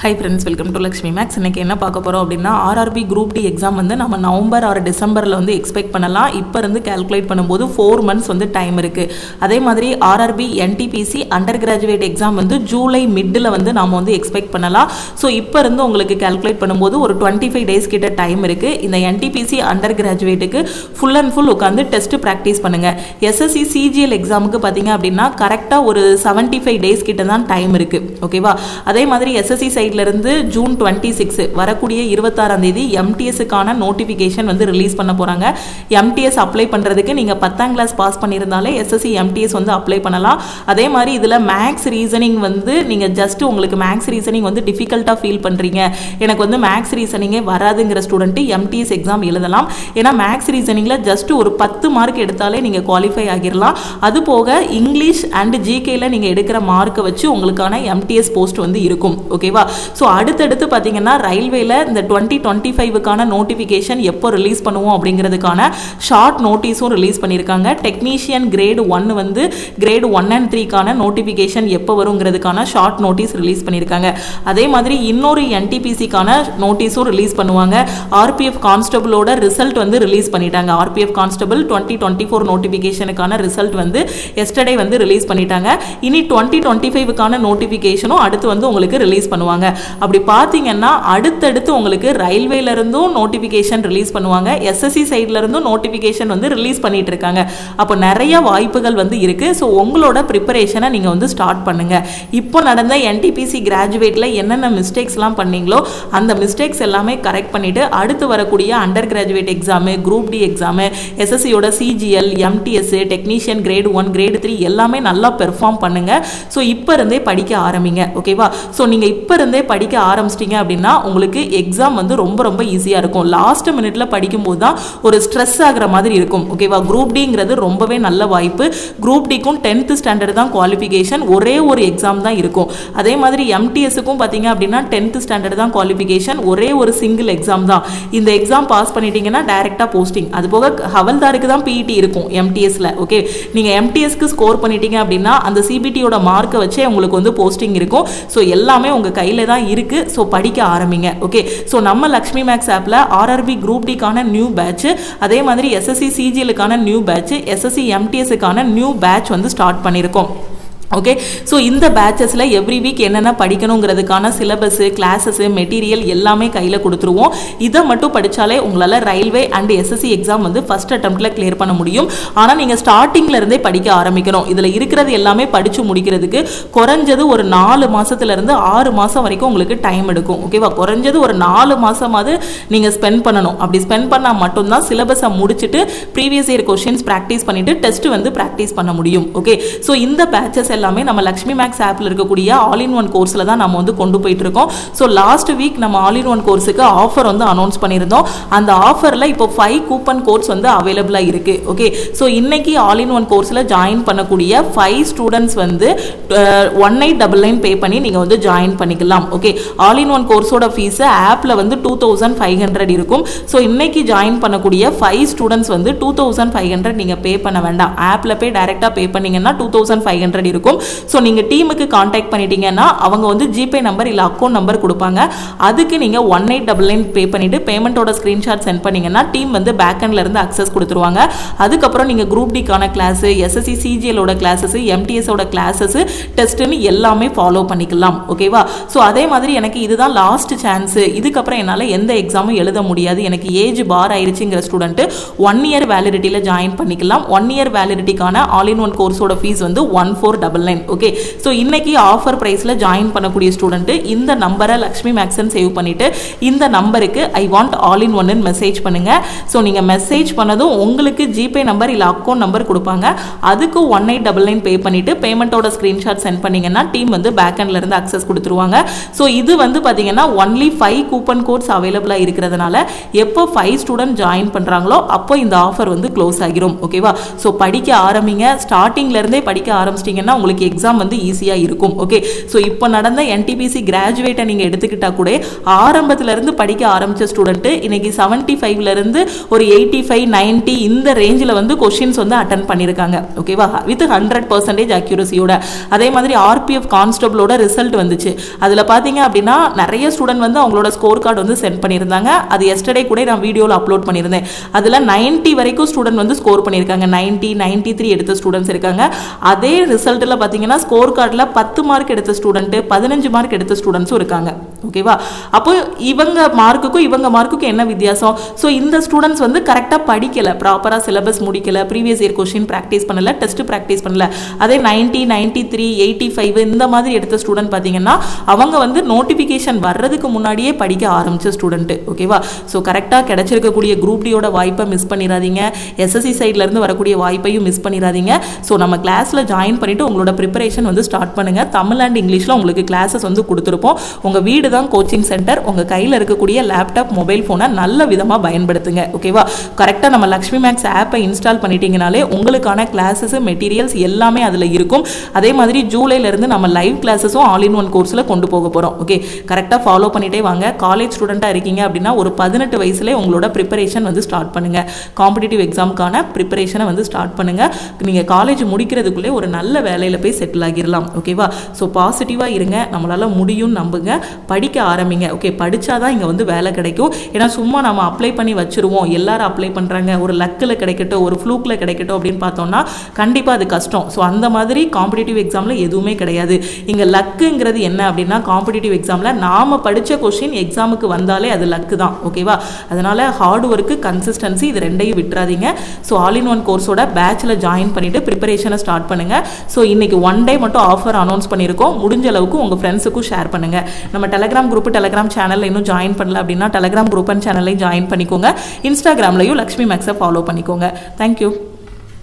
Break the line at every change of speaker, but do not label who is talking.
High friends, welcome to Lakshmi maths. இன்றைக்கி என்ன பார்க்க போகிறோம் அப்படின்னா, ஆர்ஆர்பி குரூப் டி எக்ஸாம் வந்து நம்ம நவம்பர் ஆர் டிசம்பரில் வந்து எக்ஸ்பெக்ட் பண்ணலாம். இப்போ இருந்து கேல்குலேட் பண்ணும்போது 4 months வந்து டைம் இருக்குது. அதே மாதிரி RRB NTPC under graduate exam வந்து ஜூலை மிட்டில் வந்து நாம் வந்து எக்ஸ்பெக்ட் பண்ணலாம். ஸோ இப்போ இருந்து உங்களுக்கு கேல்குலேட் பண்ணும்போது ஒரு 25 days கிட்ட டைம் இருக்குது. இந்த என்டிபிசி அண்டர் கிராஜுவேட்டுக்கு ஃபுல் அண்ட் ஃபுல் உட்காந்து டெஸ்ட்டு ப்ராக்டிஸ் பண்ணுங்கள். எஸ்எஸ்சி சிஜிஎல் எக்ஸாமுக்கு பார்த்தீங்க அப்படின்னா கரெக்டாக ஒரு 75 days கிட்ட தான் டைம் இருக்குது. ஓகேவா? அதே மாதிரி எஸ்எஸ்சி இருந்து ஜூன் 26 வரக்கூடிய 26ஆம் தேதி எம்டிஎஸ்க்கான நோட்டிஃபிகேஷன் வந்து ரிலீஸ் பண்ண போறாங்க. எம்டிஎஸ் அப்ளை பண்றதுக்கு நீங்க 10ஆம் கிளாஸ் பாஸ் பண்ணியிருந்தாலே எஸ்எஸ்சி எம்டிஎஸ் வந்து அப்ளை பண்ணலாம். அதே மாதிரி இதுல மேக்ஸ் ரீசனிங் வந்து நீங்க ஜஸ்ட் உங்களுக்கு மேக்ஸ் ரீசனிங் வந்து டிஃபிகல்ட்டா ஃபீல் பண்றீங்க, எனக்கு வந்து மேக்ஸ் ரீசனிங்கே வராதுங்கிற ஸ்டூடெண்ட் எம்டிஎஸ் எக்ஸாம் எழுதலாம். ஏன்னா மேக்ஸ் ரீசனிங்ல ஜஸ்ட் ஒரு 10 மார்க் எடுத்தாலே நீங்க குவாலிஃபை ஆகிடலாம். அது போக இங்கிலீஷ் அண்ட் ஜிகேல நீங்க எடுக்கிற மார்க்கை வச்சு உங்களுக்கான எம்டிஎஸ் போஸ்ட் வந்து இருக்கும். ஓகேவா? ஸோ அடுத்தடுத்து பார்த்தீங்கன்னா ரயில்வேல இந்த 2025க்கான நோட்டிஃபிகேஷன் எப்போ ரிலீஸ் பண்ணுவோம் அப்படிங்கிறதுக்கான ஷார்ட் நோட்டீஸும் ரிலீஸ் பண்ணியிருக்காங்க. டெக்னீஷியன் கிரேட் 1 வந்து கிரேட் 1 and 3க்கான நோட்டிஃபிகேஷன் எப்போ வருங்கிறதுக்கான ஷார்ட் நோட்டீஸ் ரிலீஸ் பண்ணியிருக்காங்க. அதே மாதிரி இன்னொரு என்டிபிசிக்கான நோட்டீஸும் ரிலீஸ் பண்ணுவாங்க. ஆர்பிஎஃப் கான்ஸ்டபிளோட ரிசல்ட் வந்து ரிலீஸ் பண்ணிட்டாங்க. ஆர்பிஎஃப் கான்ஸ்டபிள் 2024 நோட்டிஃபிகேஷனுக்கான ரிசல்ட் வந்து எஸ்டர்டே வந்து ரிலீஸ் பண்ணிட்டாங்க. இனி 2025க்கான நோட்டிஃபிகேஷனும் அடுத்து வந்து உங்களுக்கு ரிலீஸ் பண்ணுவாங்க. அப்படி பார்த்தீங்கன்னா அடுத்தடுத்து உங்களுக்கு ரயில்வேல இருந்தும் நோட்டிஃபிகேஷன் ரிலீஸ் பண்ணுவாங்க, எஸ்எஸ்சி சைட்ல இருந்தும் நோட்டிஃபிகேஷன் வந்து ரிலீஸ் பண்ணிட்டு இருக்காங்க. அப்போ நிறைய வாய்ப்புகள் வந்து இருக்கு. ஸோ உங்களோட ப்ரிப்பரேஷனை நீங்க வந்து ஸ்டார்ட் பண்ணுங்க. இப்போ நடந்த என்டிபிசி கிராஜுவேட்ல என்னென்ன மிஸ்டேக்ஸ்லாம் பண்ணீங்களோ அந்த மிஸ்டேக்ஸ் எல்லாமே கரெக்ட் பண்ணிட்டு அடுத்து வரக்கூடிய undergraduate exam, group D exam, எஸ்எஸ்சியோட CGL, MTS, technician grade 1, grade 3 எல்லாமே நல்லா பெர்ஃபார்ம் பண்ணுங்க. ஸோ இப்போ இருந்தே படிக்க ஆரம்பிங்க. ஓகேவா? ஸோ நீங்க இப்போ இருந்தே படிக்க ஆரம்பிச்சிட்டிங்க அப்படின்னா உங்களுக்கு எக்ஸாம் வந்து ரொம்ப ரொம்ப ஈஸியாக இருக்கும். லாஸ்ட் மினிட்ல படிக்கும்போது தான் ஒரு ஸ்ட்ரெஸ் ஆகிற மாதிரி இருக்கும். ஓகேவா? குரூப் டிங்கிறது ரொம்பவே நல்ல வாய்ப்பு. குரூப் டிக்கும் 10th ஸ்டாண்டர்ட் தான் குவாலிஃபிகேஷன், ஒரே ஒரு எக்ஸாம் தான் இருக்கும். அதே மாதிரி எம்டிஎஸ்க்கும் பார்த்தீங்க அப்படின்னா 10th ஸ்டாண்டர்ட் தான் குவாலிஃபிகேஷன், ஒரே ஒரு சிங்கிள் எக்ஸாம் தான். இந்த எக்ஸாம் பாஸ் பண்ணிட்டீங்கன்னா டைரக்டாக போஸ்டிங். அது போக ஹவல்தாருக்கு தான் பிஇடி இருக்கும் எம்டிஎஸ்ல. ஓகே, நீங்கள் எம்டிஎஸ்க்கு ஸ்கோர் பண்ணிட்டீங்க அப்படின்னா அந்த சிபிடியோட மார்க்கை வச்சே உங்களுக்கு வந்து போஸ்டிங் இருக்கும். ஸோ எல்லாமே உங்கள் கையில் தான் இருக்கு. ஸோ படிக்க ஆரம்பிங்க. ஓகே, ஸோ நம்ம லக்ஷ்மி மேக்ஸ் ஆப்பில் ஆர்ஆர்பி குரூப் டிக்கான நியூ பேட்ச், அதே மாதிரி எஸ்எஸ்சி சிஜிஎலுக்கான நியூ பேட்ச், எஸ்எஸ்சி எம்டிஎஸ்க்கான நியூ பேட்ச் வந்து ஸ்டார்ட் பண்ணியிருக்கோம். ஓகே, ஸோ இந்த பேட்சஸில் எவ்ரி வீக் என்னென்ன படிக்கணுங்கிறதுக்கான சிலபஸ், கிளாஸஸ், மெட்டீரியல் எல்லாமே கையில் கொடுத்துருவோம். இதை மட்டும் படித்தாலே உங்களால் ரயில்வே அண்ட் எஸ்எஸ்சி எக்ஸாம் வந்து ஃபர்ஸ்ட் அட்டெம்ப்டில் கிளியர் பண்ண முடியும். ஆனால் நீங்கள் ஸ்டார்டிங்கில் இருந்தே படிக்க ஆரம்பிக்கணும். இதில் இருக்கிறது எல்லாமே படித்து முடிக்கிறதுக்கு குறைஞ்சது ஒரு 4 மாதத்துலேருந்து 6 மாதம் வரைக்கும் உங்களுக்கு டைம் எடுக்கும். ஓகேவா? குறைஞ்சது ஒரு 4 மாதமாவது நீங்கள் ஸ்பெண்ட் பண்ணணும். அப்படி ஸ்பெண்ட் பண்ணால் மட்டும்தான் சிலபஸை முடிச்சுட்டு ப்ரீவியஸ் இயர் கொஸ்டின்ஸ் ப்ராக்டிஸ் பண்ணிவிட்டு டெஸ்ட் வந்து ப்ராக்டிஸ் பண்ண முடியும். ஓகே, ஸோ இந்த பேட்சஸ் எல்லாமே நம்ம லக்ஷ்மி மேக்ஸ் ஆப்ல இருக்கக்கூடிய ஆல் இன் ஒன் கோர்ஸ்ல தான் நம்ம வந்து கொண்டு போயிட்டு இருக்கோம். ஸோ லாஸ்ட் வீக் நம்ம ஆல் இன் ஒன் கோர்ஸுக்கு ஆஃபர் வந்து அனௌன்ஸ் பண்ணியிருந்தோம். அந்த ஆஃபர்ல இப்போ 5 கூப்பன் கோட்ஸ் வந்து அவைலபிளா இருக்கு. ஓகே, ஸோ இன்னைக்கு ஆல் இன் ஒன் கோர்ஸ்ல ஜாயின் பண்ணக்கூடிய 5 ஸ்டூடெண்ட்ஸ் வந்து 1899 பே பண்ணி நீங்க வந்து ஜாயின் பண்ணிக்கலாம். ஓகே, ஆல் இன் ஒன் கோர்ஸோட ஃபீஸ் ஆப்ல வந்து 2500 இருக்கும். ஸோ இன்னைக்கு ஜாயின் பண்ணக்கூடிய 5 ஸ்டூடெண்ட்ஸ் வந்து 2500 நீங்க பே பண்ண வேண்டாம். ஆப்ல போய் டைரக்டா பே பண்ணீங்கன்னா 2500 இருக்கும். ஸோ நீங்கள் டீமுக்கு கான்டாக்ட் பண்ணிட்டீங்கன்னா அவங்க வந்து ஜிபே நம்பர் இல்லை அக்கௌண்ட் நம்பர் கொடுப்பாங்க. அதுக்கு நீங்கள் 1899 பே பண்ணிட்டு பேமெண்ட்டோட ஸ்க்ரீன்ஷாட் சென்ட் பண்ணீங்கன்னா டீம் வந்து பேக்எண்ட்ல இருந்து அக்சஸ் கொடுத்துருவாங்க. அதுக்கப்புறம் நீங்கள் குரூப் டிக்கான கிளாஸ், எஸ்எஸ்சி சிஜிஎலோட கிளாஸஸ், எம்டிஎஸோட கிளாஸஸ், டெஸ்ட்னு எல்லாமே ஃபாலோ பண்ணிக்கலாம். ஓகேவா? ஸோ அதே மாதிரி எனக்கு இதுதான் லாஸ்ட் சான்ஸ், இதுக்கப்புறம் என்னால் எந்த எக்ஸாமும் எழுத முடியாது, எனக்கு ஏஜ் பார் ஆயிடுச்சுங்கிற ஸ்டூடெண்ட் 1 year வேலிடிட்டியில் ஜாயின் பண்ணிக்கலாம். 1 year வேலிடிட்டிக்கான ஆல் இன் ஒன் கோர்ஸோட ஃபீஸ் வந்து 1499. ஓகே, ஸோ இன்னைக்கு ஆஃபர் பிரைஸ்ல ஜாயின் பண்ணக்கூடிய ஸ்டூடெண்ட் இந்த நம்பரை லக்ஷ்மி மேக்ஸ்ன்னு சேவ் பண்ணிட்டு இந்த நம்பருக்கு ஐ வாண்ட் ஆல் இன் ஒன்னு மெசேஜ் பண்ணுங்க. ஸோ நீங்க மெசேஜ் பண்ணதும் உங்களுக்கு ஜிபே நம்பர் இல்லை அக்கௌண்ட் நம்பர் கொடுப்பாங்க. அதுக்கு 1899 பே பண்ணிட்டு பேமெண்ட்டோட ஸ்கிரீன்ஷாட் சென்ட் பண்ணீங்கன்னா டீம் வந்து பேக்எண்ட்ல இருந்து அக்சஸ் கொடுத்துருவாங்க. ஸோ இது வந்து பாத்தீங்கன்னா ஒன்லி 5 கூப்பன் கோட்ஸ் அவைலபிளா இருக்கிறதுனால எப்போ 5 ஸ்டூடெண்ட் ஜாயின் பண்றாங்களோ அப்போ இந்த ஆஃபர் வந்து க்ளோஸ் ஆகிரும். ஓகேவா? ஸோ படிக்க ஆரம்பிங்க. ஸ்டார்டிங்ல இருந்தே படிக்க ஆரம்பிச்சிட்டீங்கன்னா உங்களுக்கு எக்ஸாம் வந்து ஈஸியாக இருக்கும். ஓகே, ஸோ இப்போ நடந்த என்டிபிசி கிராஜுவேட்டை நீங்கள் எடுத்துக்கிட்டா கூட ஆரம்பத்திலேருந்து படிக்க ஆரம்பித்த ஸ்டூடெண்ட்டு இன்னைக்கு 75லேருந்து ஒரு 85, 90 இந்த ரேஞ்சில் வந்து கொஷின்ஸ் வந்து அட்டன் பண்ணியிருக்காங்க. ஓகேவா, வித் 100% அக்யூரசியோட. அதே மாதிரி ஆர்பிஎஃப் கான்ஸ்டபிளோட ரிசல்ட் வந்துச்சு. அதில் பார்த்தீங்க அப்படின்னா நிறைய ஸ்டூடெண்ட் வந்து அவங்களோட ஸ்கோர் கார்டு வந்து சென்ட் பண்ணியிருந்தாங்க. அது எஸ்டர்டே கூட நான் வீடியோவில் அப்லோட் பண்ணியிருந்தேன். அதில் 90 வரைக்கும் ஸ்டூடெண்ட் வந்து ஸ்கோர் பண்ணியிருக்காங்க. 90, 93 எடுத்த ஸ்டூடெண்ட்ஸ் இருக்காங்க. அதே ரிசல்ட்டில் பார்த்தீங்கன்னா ஸ்கோர் கார்டில் 10 மார்க் எடுத்த ஸ்டூடெண்ட்டு, 15 மார்க் எடுத்த ஸ்டூடெண்ட்ஸும் இருக்காங்க. ஓகேவா, அப்போ இவங்க மார்க்குக்கும் இவங்க மார்க்குக்கும் என்ன வித்தியாசம்? ஸோ இந்த ஸ்டூடெண்ட்ஸ் வந்து கரெக்டாக படிக்கல, ப்ராப்பராக சிலபஸ் முடிக்கல, ப்ரீவியஸ் இயர் கொஸ்டின் ப்ராக்டிஸ் பண்ணல, டெஸ்ட் ப்ராக்டிஸ் பண்ணல. அதே 90, 93, 85 இந்த மாதிரி எடுத்த ஸ்டூடெண்ட் பார்த்தீங்கன்னா அவங்க வந்து நோட்டிஃபிகேஷன் வர்றதுக்கு முன்னாடியே படிக்க ஆரம்பிச்ச ஸ்டூடெண்ட். ஓகேவா, ஸோ கரெக்டாக கிடைச்சிருக்கக்கூடிய குரூப் டியோட வாய்ப்பை மிஸ் பண்ணிடாதீங்க. எஸ்எஸ்சி சைட்லேருந்து வரக்கூடிய வாய்ப்பையும் மிஸ் பண்ணிடாதீங்க. ஸோ நம்ம கிளாஸில் ஜாயின் பண்ணிவிட்டு உங்களோட ப்ரிப்பரேஷன் வந்து ஸ்டார்ட் பண்ணுங்கள். தமிழ் அண்ட் இங்கிலீஷில் உங்களுக்கு கிளாஸஸ் வந்து கொடுத்துருப்போம். உங்கள் வீடு தான் கோச்சிங் சென்டர். உங்கள் கையில் இருக்கக்கூடிய லேப்டாப், மொபைல் ஃபோனை நல்ல விதமாக பயன்படுத்துங்க. ஓகேவா, கரெக்டாக நம்ம லக்ஷ்மி மேக்ஸ் ஆப்பை இன்ஸ்டால் பண்ணிட்டீங்கனாலே உங்களுக்கான கிளாஸஸ், மெட்டீரியல்ஸ் எல்லாமே அதில் இருக்கும். அதே மாதிரி ஜூலைலேருந்து நம்ம லைவ் கிளாஸஸும் ஆல் இன் ஒன் கோர்ஸில் கொண்டு போக போகிறோம். ஓகே, கரெக்டாக ஃபாலோ பண்ணிட்டே வாங்க. காலேஜ் ஸ்டூடெண்ட்டாக இருக்கீங்க அப்படின்னா ஒரு 18 வயசுலேயே உங்களோட ப்ரிப்பரேஷன் வந்து ஸ்டார்ட் பண்ணுங்கள். காம்படிட்டிவ் எக்ஸாமுக்கான ப்ரிப்பரேஷனை வந்து ஸ்டார்ட் பண்ணுங்கள். நீங்கள் காலேஜ் முடிக்கிறதுக்குள்ளே ஒரு நல்ல வேலையில் போய் செட்டில் ஆகிடலாம். ஓகேவா, ஸோ பாசிட்டிவாக இருங்க. நம்மளால் முடியும், நம்புங்க, படிக்க ஆரம்பிங்க. ஓகே, படித்தாதான் இங்கே வந்து வேலை கிடைக்கும். ஏன்னா சும்மா நம்ம அப்ளை பண்ணி வச்சுருவோம், எல்லாரும் அப்ளை பண்ணுறாங்க, ஒரு லக்கில் கிடைக்கட்டும், ஒரு ஃப்ளூக்கில் கிடைக்கட்டும் அப்படின்னு பார்த்தோம்னா கண்டிப்பாக அது கஷ்டம். ஸோ அந்த மாதிரி காம்படிட்டிவ் எக்ஸாமில் எதுவுமே கிடையாது. இங்கே லக்குங்கிறது என்ன அப்படின்னா காம்படிட்டிவ் எக்ஸாமில் நாம் படித்த கொஷின் எக்ஸாமுக்கு வந்தாலே அது லக்கு தான். ஓகேவா, அதனால் ஹார்ட் ஒர்க்கு, கன்சிஸ்டன்சி இது ரெண்டையும் விட்டுறாதீங்க. ஸோ ஆல் இன் ஒன் கோர்ஸோட பேட்சில் ஜாயின் பண்ணிவிட்டு ப்ரிப்பரேஷனை ஸ்டார்ட் பண்ணுங்கள். ஸோ இன்றைக்கி 1 டே மட்டும் ஆஃபர் அனௌன்ஸ் பண்ணியிருக்கோம். முடிஞ்ச அளவுக்கு உங்கள் ஃப்ரெண்ட்ஸுக்கும் ஷேர் பண்ணுங்கள். நம்ம டெலகிராம் குரூப், டெலகிராம் சேனலில் இன்னும் ஜாயின் பண்ணல அப்படின்னா டெலகிராம் குரூப் அண்ட் சேனல்லையும் ஜாயின் பண்ணிக்கோங்க. இன்ஸ்டாகிராம்லையும் லக்ஷ்மி மேக்ஸை ஃபாலோ பண்ணிக்கோங்க. தேங்க்யூ.